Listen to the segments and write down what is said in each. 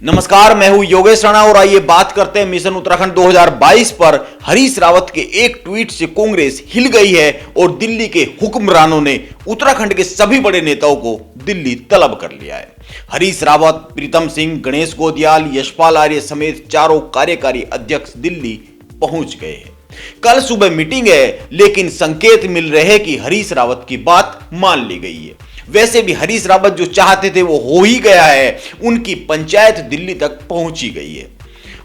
नमस्कार, मैं हूं योगेश राणा और आइए बात करते हैं मिशन उत्तराखंड 2022 पर। हरीश रावत के एक ट्वीट से कांग्रेस हिल गई है और दिल्ली के हुक्मरानों ने उत्तराखंड के सभी बड़े नेताओं को दिल्ली तलब कर लिया है। हरीश रावत, प्रीतम सिंह, गणेश गोदियाल, यशपाल आर्य समेत चारों कार्यकारी अध्यक्ष दिल्ली पहुंच गए हैं। कल सुबह मीटिंग है, लेकिन संकेत मिल रहे हैं कि हरीश रावत की बात मान ली गई है। वैसे भी हरीश रावत जो चाहते थे वो हो ही गया है। उनकी पंचायत दिल्ली तक पहुंची गई है।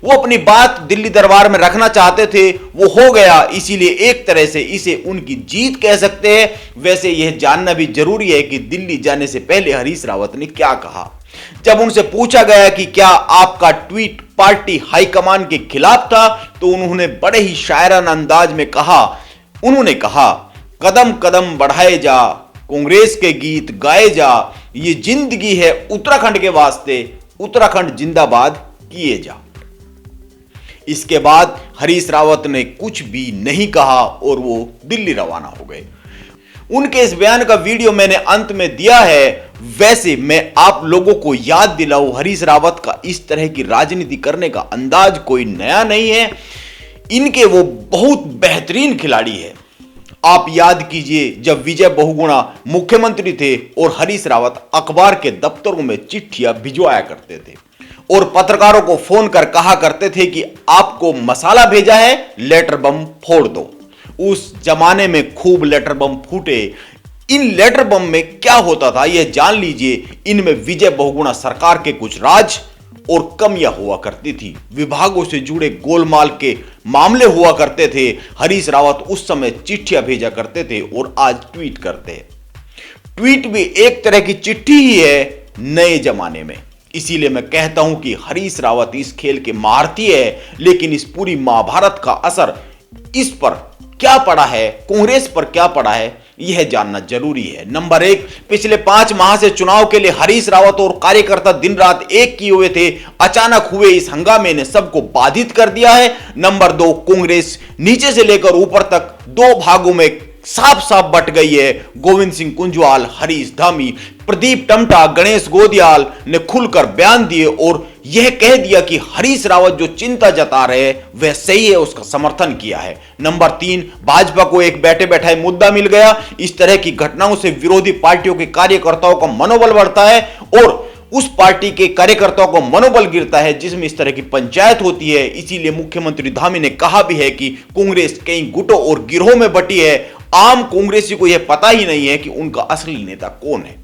वो अपनी बात दिल्ली दरबार में रखना चाहते थे, वो हो गया। इसीलिए एक तरह से इसे उनकी जीत कह सकते हैं। वैसे यह जानना भी जरूरी है कि दिल्ली जाने से पहले हरीश रावत ने क्या कहा। जब उनसे पूछा गया कि क्या आपका ट्वीट पार्टी हाईकमान के खिलाफ था, तो उन्होंने बड़े ही शायराना अंदाज में कहा, उन्होंने कहा, कदम कदम बढ़ाए जा, कांग्रेस के गीत गाए जा, ये जिंदगी है उत्तराखंड के वास्ते, उत्तराखंड जिंदाबाद किए जा। इसके बाद हरीश रावत ने कुछ भी नहीं कहा और वो दिल्ली रवाना हो गए। उनके इस बयान का वीडियो मैंने अंत में दिया है। वैसे मैं आप लोगों को याद दिलाऊं, हरीश रावत का इस तरह की राजनीति करने का अंदाज कोई नया नहीं है। इनके वो बहुत बेहतरीन खिलाड़ी है। आप याद कीजिए, जब विजय बहुगुणा मुख्यमंत्री थे और हरीश रावत अखबार के दफ्तरों में चिट्ठियां भिजवाया करते थे और पत्रकारों को फोन कर कहा करते थे कि आपको मसाला भेजा है, लेटर बम फोड़ दो। उस जमाने में खूब लेटर बम फूटे। इन लेटर बम में क्या होता था यह जान लीजिए। इनमें विजय बहुगुणा सरकार के कुछ राज और कमियां हुआ करती थी। विभागों से जुड़े गोलमाल के मामले हुआ करते थे। हरीश रावत उस समय चिट्ठियां भेजा करते थे और आज ट्वीट करते हैं। ट्वीट भी एक तरह की चिट्ठी ही है नए जमाने में। इसीलिए मैं कहता हूं कि हरीश रावत इस खेल के महारथी है, लेकिन इस पूरी महाभारत का असर इस पर क्या पड़ा है, कांग्रेस पर क्या पड़ा है, यह जानना जरूरी है। नंबर 1, पिछले 5 माह से चुनाव के लिए हरीश रावत और कार्यकर्ता दिन रात एक किए हुए थे। अचानक हुए इस हंगामे ने सबको बाधित कर दिया है। नंबर 2, कांग्रेस नीचे से लेकर ऊपर तक 2 भागों में साफ साफ बट गई है। गोविंद सिंह कुंजवाल, हरीश धामी, प्रदीप टमटा, गणेश गोदियाल ने खुलकर बयान दिए और यह कह दिया कि हरीश रावत जो चिंता जता रहे हैं वह सही है, उसका समर्थन किया है। नंबर 3, भाजपा को एक बैठे बैठाए मुद्दा मिल गया। इस तरह की घटनाओं से विरोधी पार्टियों के कार्यकर्ताओं का मनोबल बढ़ता है और उस पार्टी के कार्यकर्ताओं को मनोबल गिरता है जिसमें इस तरह की पंचायत होती है। इसीलिए मुख्यमंत्री धामी ने कहा भी है कि कांग्रेस कई गुटों और गिरोह में बटी है। आम कांग्रेसी को यह पता ही नहीं है कि उनका असली नेता कौन है।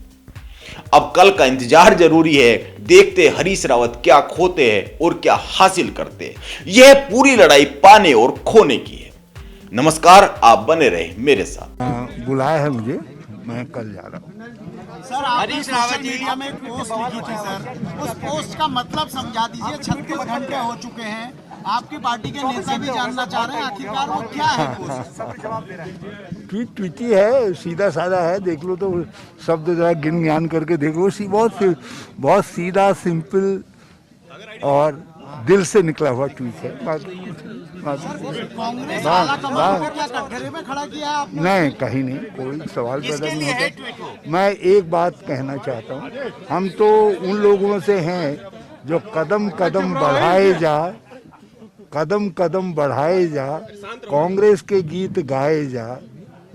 अब कल का इंतजार जरूरी है। देखते हरीश रावत क्या खोते हैं और क्या हासिल करते हैं। यह पूरी लड़ाई पाने और खोने की है। नमस्कार, आप बने रहे मेरे साथ। बुलाया है मुझे, मैं कल जा रहा हूँ। सर, हरीश रावत मीडिया में एक पोस्ट लिखी थी सर, उस पोस्ट का मतलब समझा दीजिए। 36 घंटे हो चुके हैं, आपकी पार्टी के नेता भी जानना चाह रहे हैं आखिरकार वो क्या है पोस्ट। ट्वीट ही है, सीधा साधा है, देख लो तो शब्द जरा गिन ज्ञान करके देखो। बहुत सीधा, सिंपल और दिल से निकला हुआ ट्वीट है। कांग्रेस आला कमान को क्या कटघरे में खड़ा किया है आपने? नहीं, कहीं नहीं, कोई सवाल पैदा नहीं होता। मैं एक बात कहना चाहता हूँ, हम तो उन लोगों से हैं जो कदम कदम बढ़ाए जा, कदम कदम बढ़ाए जा, कांग्रेस के गीत गाए जा,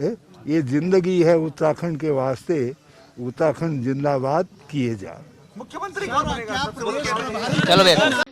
ये जिंदगी है उत्तराखंड के वास्ते, उत्तराखंड जिंदाबाद किए जा। मुख्यमंत्री कौन बनेगा?